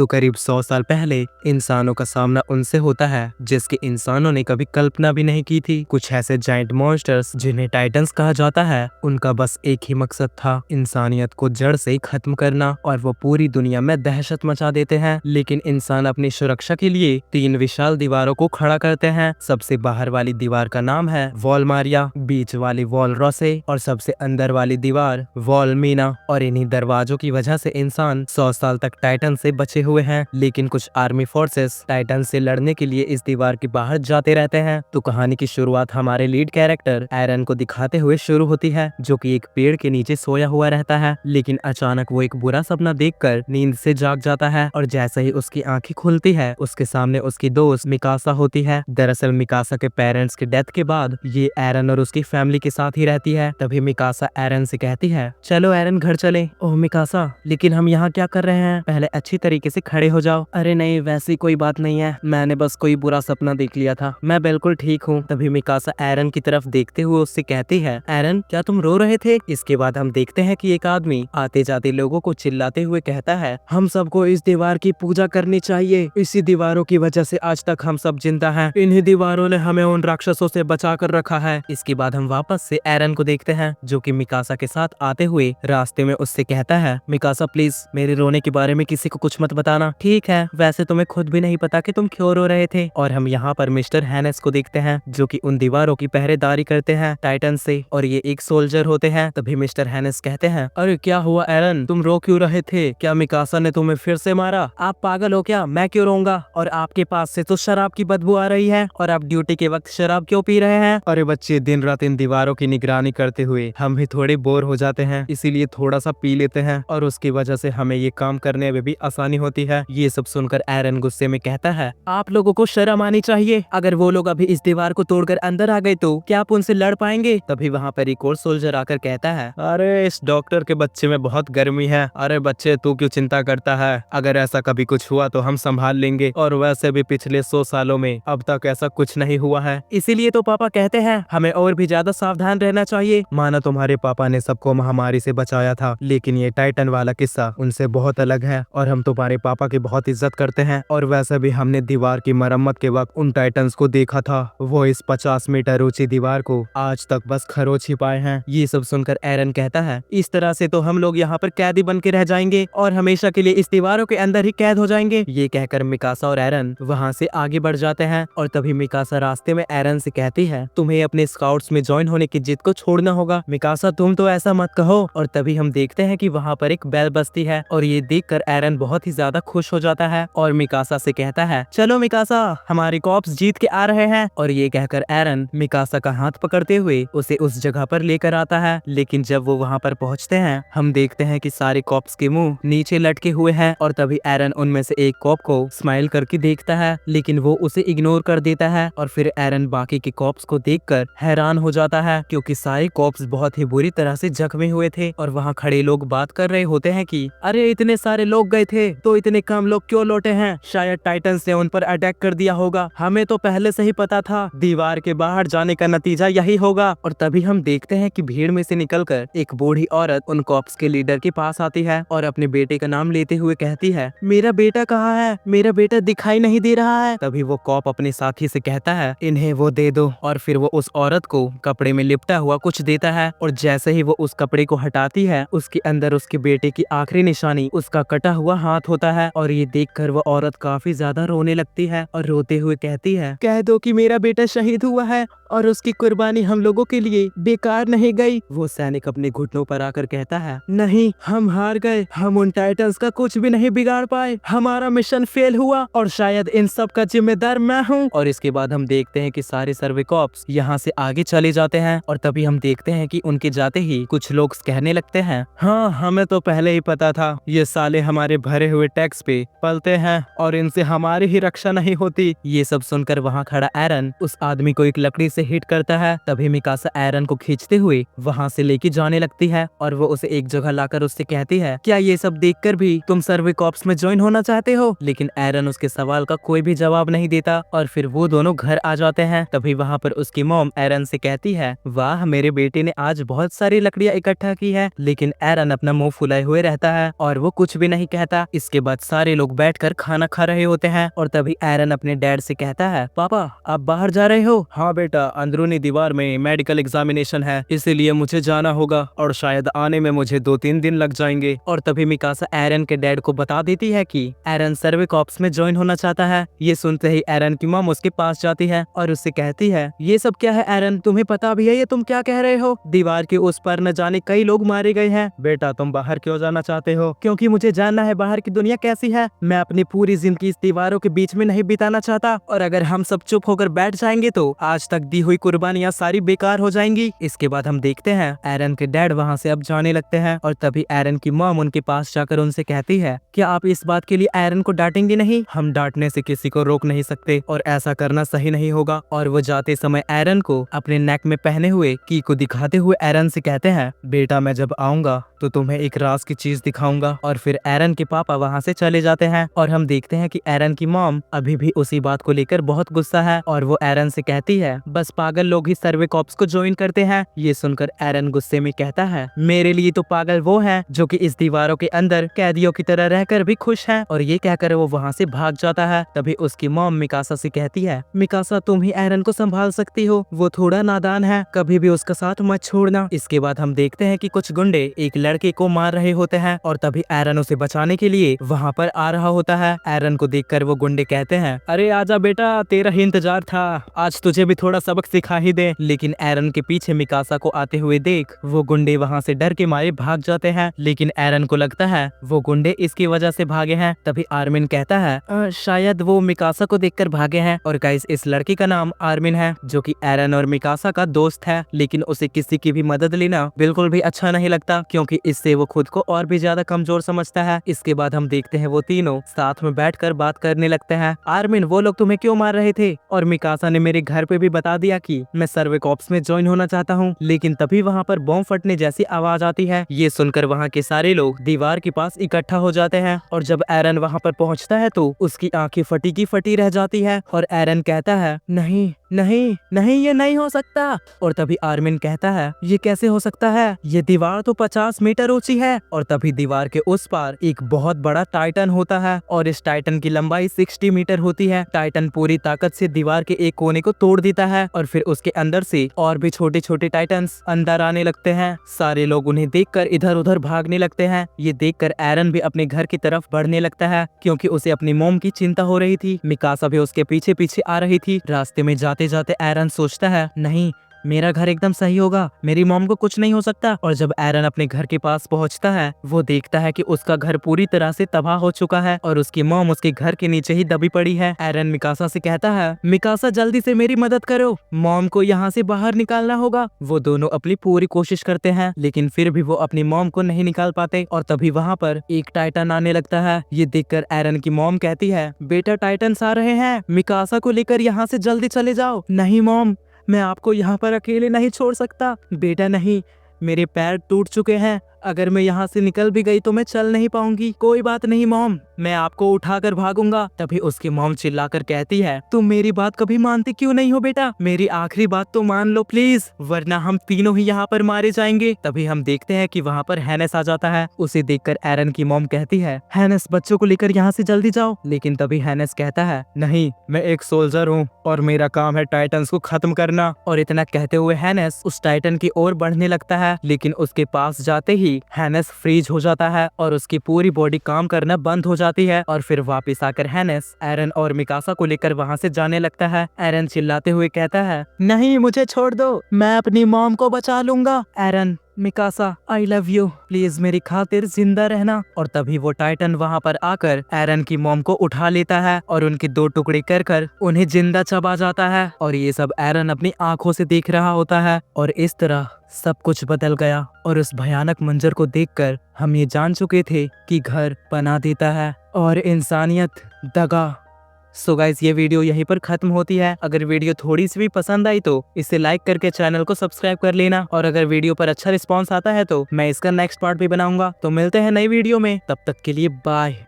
तो करीब 100 साल पहले इंसानों का सामना उनसे होता है जिसकी इंसानों ने कभी कल्पना भी नहीं की थी। कुछ ऐसे जाइंट मॉन्स्टर्स जिन्हें टाइटंस कहा जाता है, उनका बस एक ही मकसद था, इंसानियत को जड़ से खत्म करना, और वो पूरी दुनिया में दहशत मचा देते हैं। लेकिन इंसान अपनी सुरक्षा के लिए 3 विशाल दीवारों को खड़ा करते हैं। सबसे बाहर वाली दीवार का नाम है वॉल मारिया, बीच वाली वॉल रोसे और सबसे अंदर वाली दीवार वॉल मीना। और इन्हीं दरवाजों की वजह से इंसान 100 साल तक टाइटन से बचे हुए हैं। लेकिन कुछ आर्मी फोर्सेस टाइटन से लड़ने के लिए इस दीवार के बाहर जाते रहते हैं। तो कहानी की शुरुआत हमारे लीड कैरेक्टर एरन को दिखाते हुए शुरू होती है, जो कि एक पेड़ के नीचे सोया हुआ रहता है। लेकिन अचानक वो एक बुरा सपना देखकर नींद से जाग जाता है, और जैसे ही उसकी आंखें खुलती है उसके सामने उसकी दोस्त मिकासा होती है। दरअसल मिकासा के पेरेंट्स के डेथ के बाद ये एरन और उसकी फैमिली के साथ ही रहती है। तभी मिकासा एरन से कहती है, चलो एरन घर चले। ओह मिकासा, लेकिन हम यहाँ क्या कर रहे हैं? पहले अच्छी तरीके से खड़े हो जाओ। अरे नहीं, वैसी कोई बात नहीं है, मैंने बस कोई बुरा सपना देख लिया था, मैं बिल्कुल ठीक हूँ। तभी मिकासा एरन की तरफ देखते हुए उससे कहती है, एरन क्या तुम रो रहे थे? इसके बाद हम देखते हैं कि एक आदमी आते जाते लोगों को चिल्लाते हुए कहता है, हम सबको इस दीवार की पूजा करनी चाहिए, इसी दीवारों की वजह से आज तक हम सब जिंदा हैं, इन्हीं दीवारों ने हमें उन राक्षसों से बचा कर रखा है। इसके बाद हम वापस से एरन को देखते हैं, जो कि मिकासा के साथ आते हुए रास्ते में उससे कहता है, मिकासा प्लीज मेरे रोने के बारे में किसी को कुछ मत बताना, ठीक है? वैसे तुम्हें खुद भी नहीं पता कि तुम क्यों रो रहे थे। और हम यहाँ पर मिस्टर हैनेस को देखते हैं, जो कि उन दीवारों की पहरेदारी करते हैं टाइटन से, और ये एक सोल्जर होते हैं। तभी मिस्टर हैनेस कहते हैं, अरे क्या हुआ एरन, तुम रो क्यों रहे थे? क्या मिकासा ने तुम्हें फिर से मारा? आप पागल हो क्या? मैं क्यों रोऊंगा? और आपके पास से तो शराब की बदबू आ रही है, और आप ड्यूटी के वक्त शराब क्यों पी रहे हैं? अरे बच्चे, दिन रात इन दीवारों की निगरानी करते हुए हम भी थोड़े बोर हो जाते हैं, इसीलिए थोड़ा सा पी लेते हैं, और उसकी वजह से हमें ये काम करने में भी आसानी होती है। ये सब सुनकर एरन गुस्से में कहता है, आप लोगों को शर्म आनी चाहिए, अगर वो लोग अभी इस दीवार को तोड़कर अंदर आ गए तो क्या आप उनसे लड़ पाएंगे? तभी वहाँ पर एक और सोल्जर आकर कहता है, अरे इस डॉक्टर के बच्चे में बहुत गर्मी है, अरे बच्चे तू क्यों चिंता करता है, अगर ऐसा कभी कुछ हुआ तो हम संभाल लेंगे, और वैसे भी पिछले 100 सालों में अब तक ऐसा कुछ नहीं हुआ है, इसीलिए तो पापा कहते हैं हमें और भी ज्यादा सावधान रहना चाहिए। माना तुम्हारे पापा ने सबको महामारी से बचाया था, लेकिन ये टाइटन वाला किस्सा उनसे बहुत अलग है, और हम तुम्हारे पापा की बहुत इज्जत करते हैं, और वैसे भी हमने दीवार की मरम्मत के वक्त उन टाइटन्स को देखा था, वो इस 50 मीटर ऊंची दीवार को आज तक बस खरोच ही पाए हैं। ये सब सुनकर एरन कहता है, इस तरह से तो हम लोग यहाँ पर कैदी बन के रह जाएंगे, और हमेशा के लिए इस दीवारों के अंदर ही कैद हो जाएंगे। ये कहकर मिकासा और एरन वहाँ से आगे बढ़ जाते हैं, और तभी मिकासा रास्ते में एरन से कहती है, तुम्हें अपने स्काउट्स में ज्वाइन होने की जिद को छोड़ना होगा। मिकासा तुम तो ऐसा मत कहो। और तभी हम देखते हैं कि वहाँ पर एक बैल बजती है, और ये देखकर एरन बहुत ही ज्यादा खुश हो जाता है, और मिकासा से कहता है, चलो मिकासा, हमारे कॉप्स जीत के आ रहे हैं। और ये कहकर एरन मिकासा का हाथ पकड़ते हुए उसे उस जगह पर लेकर आता है। लेकिन जब वो वहाँ पर पहुँचते हैं, हम देखते हैं कि सारे कॉप्स के मुंह नीचे लटके हुए हैं, और तभी एरन उनमें से एक कॉप को स्माइल करके देखता है, लेकिन वो उसे इग्नोर कर देता है। और फिर एरन बाकी के कॉप्स को देखकर हैरान हो जाता है, क्योंकि सारे कॉप्स बहुत ही बुरी तरह से जख्मी हुए थे, और वहाँ खड़े लोग बात कर रहे होते हैं कि अरे इतने सारे लोग गए थे तो इतने कम लोग क्यों लौटे हैं? शायद टाइटन्स ने उन पर अटैक कर दिया होगा, हमें तो पहले से ही पता था, दीवार के बाहर जाने का नतीजा यही होगा। और तभी हम देखते हैं कि भीड़ में से निकलकर एक बूढ़ी औरत उन कॉप्स के लीडर के पास आती है, और अपने बेटे का नाम लेते हुए कहती है, मेरा बेटा कहाँ है? मेरा बेटा दिखाई नहीं दे रहा है। तभी वो कॉप अपने साथी से कहता है, इन्हें वो दे दो। और फिर वो उस औरत को कपड़े में लिपटा हुआ कुछ देता है, और जैसे ही वो उस कपड़े को हटाती है, उसके अंदर उसके बेटे की आखिरी निशानी उसका कटा हुआ हाथ होता है। और ये देखकर वो औरत काफी ज्यादा रोने लगती है, और रोते हुए कहती है, कह दो कि मेरा बेटा शहीद हुआ है, और उसकी कुर्बानी हम लोगों के लिए बेकार नहीं गई। वो सैनिक अपने घुटनों पर आकर कहता है, नहीं, हम हार गए, हम उन टाइटन्स का कुछ भी नहीं बिगाड़ पाए, हमारा मिशन फेल हुआ, और शायद इन सब का जिम्मेदार मैं हूँ। और इसके बाद हम देखते हैं कि सारे सर्वे कॉप्स यहाँ से आगे चले जाते हैं, और तभी हम देखते हैं कि उनके जाते ही कुछ लोग कहने लगते हैं, हाँ हमें तो पहले ही पता था, ये साले हमारे भरे हुए टैक्स पे पलते हैं, और इनसे हमारी ही रक्षा नहीं होती। ये सब सुनकर वहाँ खड़ा एरन उस आदमी को एक लकड़ी से हिट करता है। तभी मिकासा एरन को खींचते हुए वहाँ से लेके जाने लगती है, और वो उसे एक जगह लाकर उससे कहती है, क्या ये सब देखकर भी तुम सर्वे कॉप्स में ज्वाइन होना चाहते हो? लेकिन एरन उसके सवाल का कोई भी जवाब नहीं देता, और फिर वो दोनों घर आ जाते हैं। तभी वहाँ पर उसकी मॉम एरन से कहती है, वाह मेरे बेटे ने आज बहुत सारी लकड़ियाँ इकट्ठा की है। लेकिन एरन अपना मुंह फुलाए हुए रहता है, और वो कुछ भी नहीं कहता। इसके बाद सारे लोग बैठकर खाना खा रहे होते हैं और तभी एरन अपने डैड से कहता है, पापा आप बाहर जा रहे हो? हाँ बेटा, अंदरूनी दीवार में मेडिकल एग्जामिनेशन है, इसीलिए मुझे जाना होगा और शायद आने में मुझे 2-3 दिन लग जाएंगे। और तभी मिकासा एरन के डैड को बता देती है कि एरन सर्वे कॉर्प्स में ज्वाइन होना चाहता है। ये सुनते ही एरन की मॉम उसके पास जाती है और उससे कहती है, ये सब क्या है एरन, तुम्हें पता भी है ये तुम क्या कह रहे हो? दीवार के उस पर न जाने कई लोग मारे गए हैं। बेटा तुम बाहर क्यों जाना चाहते हो? क्योंकि मुझे जानना है बाहर की दुनिया कैसी है। मैं अपनी पूरी जिंदगी इस दीवारों के बीच में नहीं बिताना चाहता, और अगर हम सब चुप होकर बैठ जाएंगे तो आज तक दी हुई कुर्बानियां सारी बेकार हो जाएंगी। इसके बाद हम देखते हैं एरन के डैड वहाँ से अब जाने लगते हैं और तभी एरन की मॉम उनके पास जाकर उनसे कहती है, क्या आप इस बात के लिए एरन को डांटेंगे नहीं? हम डांटने से किसी को रोक नहीं सकते और ऐसा करना सही नहीं होगा। और वो जाते समय एरन को अपने नेक में पहने हुए की को दिखाते हुए एरन से कहते हैं, बेटा मैं जब आऊंगा तो तुम्हें एक राज की चीज दिखाऊंगा। और फिर एरन के पापा वहाँ से चले जाते हैं और हम देखते हैं कि एरन की मॉम अभी भी उसी बात को लेकर बहुत गुस्सा है और वो एरन से कहती है, बस पागल लोग ही सर्वे कॉर्प्स को ज्वाइन करते हैं। ये सुनकर एरन गुस्से में कहता है, मेरे लिए तो पागल वो है जो कि इस दीवारों के अंदर कैदियों की तरह रहकर भी खुश हैं। और ये कहकर वो वहाँ से भाग जाता है। तभी उसकी मॉम मिकासा से कहती है, मिकासा तुम ही एरन को संभाल सकती हो, वो थोड़ा नादान है, कभी भी उसका साथ मत छोड़ना। इसके बाद हम देखते हैं कि कुछ गुंडे एक लड़के को मार रहे होते हैं और तभी एरन उसे बचाने के लिए वहाँ पर आ रहा होता है। एरन को देखकर वो गुंडे कहते हैं, अरे आजा बेटा, तेरा ही इंतजार था, आज तुझे भी थोड़ा सबक सिखा ही दे। लेकिन एरन के पीछे मिकासा को आते हुए देख वो गुंडे वहाँ से डर के मारे भाग जाते हैं। लेकिन एरन को लगता है वो गुंडे इसकी वजह से भागे हैं। तभी आर्मिन कहता है, शायद वो मिकासा को देखकर भागे हैं। और गाइस इस लड़की का नाम आर्मिन है जो कि एरन और मिकासा का दोस्त है, लेकिन उसे किसी की भी मदद लेना बिल्कुल भी अच्छा नहीं लगता क्योंकि इससे वो खुद को और भी ज्यादा कमजोर समझता है। इसके बाद हम देखते हैं वो तीनों साथ में बैठकर बात करने लगते हैं। आर्मिन, वो लोग तुम्हें क्यों मार रहे थे? और मिकासा ने मेरे घर पे भी बता दिया कि मैं सर्वे कॉर्प्स में ज्वाइन होना चाहता हूँ। लेकिन तभी वहाँ पर बॉम्ब फटने जैसी आवाज आती है। ये सुनकर वहाँ के सारे लोग दीवार के पास इकट्ठा हो जाते हैं और जब एरन वहाँ पर पहुँचता है तो उसकी आंखें फटी की फटी रह जाती है और एरन कहता है, नहीं नहीं नहीं, ये नहीं हो सकता। और तभी आर्मिन कहता है, ये कैसे हो सकता है, ये दीवार तो 50 मीटर ऊंची है। और तभी दीवार के उस पार एक बहुत बड़ा टाइटन होता है और इस टाइटन की लंबाई 60 मीटर होती है। टाइटन पूरी ताकत से दीवार के एक कोने को तोड़ देता है और फिर उसके अंदर से और भी छोटे छोटे टाइटन्स अंदर आने लगते हैं। सारे लोग उन्हें देखकर इधर उधर भागने लगते हैं। ये देखकर एरन भी अपने घर की तरफ बढ़ने लगता है क्योंकि उसे अपनी मॉम की चिंता हो रही थी। मिकासा भी उसके पीछे पीछे आ रही थी। रास्ते में जाते जाते एरन सोचता है, नहीं, मेरा घर एकदम सही होगा, मेरी मॉम को कुछ नहीं हो सकता। और जब एरन अपने घर के पास पहुंचता है वो देखता है कि उसका घर पूरी तरह से तबाह हो चुका है और उसकी मॉम उसके घर के नीचे ही दबी पड़ी है। एरन मिकासा से कहता है, मिकासा जल्दी से मेरी मदद करो, मॉम को यहाँ से बाहर निकालना होगा। वो दोनों अपनी पूरी कोशिश करते हैं लेकिन फिर भी वो अपनी मॉम को नहीं निकाल पाते। और तभी वहाँ पर एक टाइटन आने लगता है। ये देखकर एरन की मॉम कहती है, बेटा टाइटन्स आ रहे हैं, मिकासा को लेकर यहाँ से जल्दी चले जाओ। नहीं मॉम, मैं आपको यहाँ पर अकेले नहीं छोड़ सकता। बेटा नहीं, मेरे पैर टूट चुके हैं, अगर मैं यहाँ से निकल भी गई तो मैं चल नहीं पाऊंगी। कोई बात नहीं मॉम, मैं आपको उठाकर भागूंगा। तभी उसकी मॉम चिल्लाकर कहती है, तुम मेरी बात कभी मानते क्यों नहीं हो बेटा, मेरी आखिरी बात तो मान लो प्लीज, वरना हम तीनों ही यहाँ पर मारे जाएंगे। तभी हम देखते हैं कि वहाँ पर हैनेस आ जाता है। उसे देखकर एरन की मॉम कहती है, हैनेस बच्चों को लेकर यहाँ से जल्दी जाओ। लेकिन तभी हैनेस कहता है, नहीं, मैं एक सोल्जर हूँ और मेरा काम है टाइटन्स को खत्म करना। और इतना कहते हुए हैनेस उस टाइटन की ओर बढ़ने लगता है, लेकिन उसके पास जाते ही हैनेस फ्रीज हो जाता है और उसकी पूरी बॉडी काम करना बंद हो जाती है। और फिर वापस आकर हैनेस एरन और मिकासा को लेकर वहाँ से जाने लगता है। एरन चिल्लाते हुए कहता है, नहीं, मुझे छोड़ दो, मैं अपनी मॉम को बचा लूंगा। Eren, Mikasa, I love you, please मेरी खातिर जिंदा रहना। और तभी वो टाइटन वहाँ पर आकर एरन की मॉम को उठा लेता है और उनके 2 टुकड़े कर उन्हें जिंदा चबा जाता है। और ये सब एरन अपनी आंखों से देख रहा होता है। और इस तरह सब कुछ बदल गया और उस भयानक मंजर को देखकर हम ये जान चुके थे कि घर पनाह देता है और इंसानियत दगा। सो गाइस, ये वीडियो यहीं पर खत्म होती है। अगर वीडियो थोड़ी सी भी पसंद आई तो इसे लाइक करके चैनल को सब्सक्राइब कर लेना। और अगर वीडियो पर अच्छा रिस्पांस आता है तो मैं इसका नेक्स्ट पार्ट भी बनाऊंगा। तो मिलते हैं नई वीडियो में, तब तक के लिए बाय।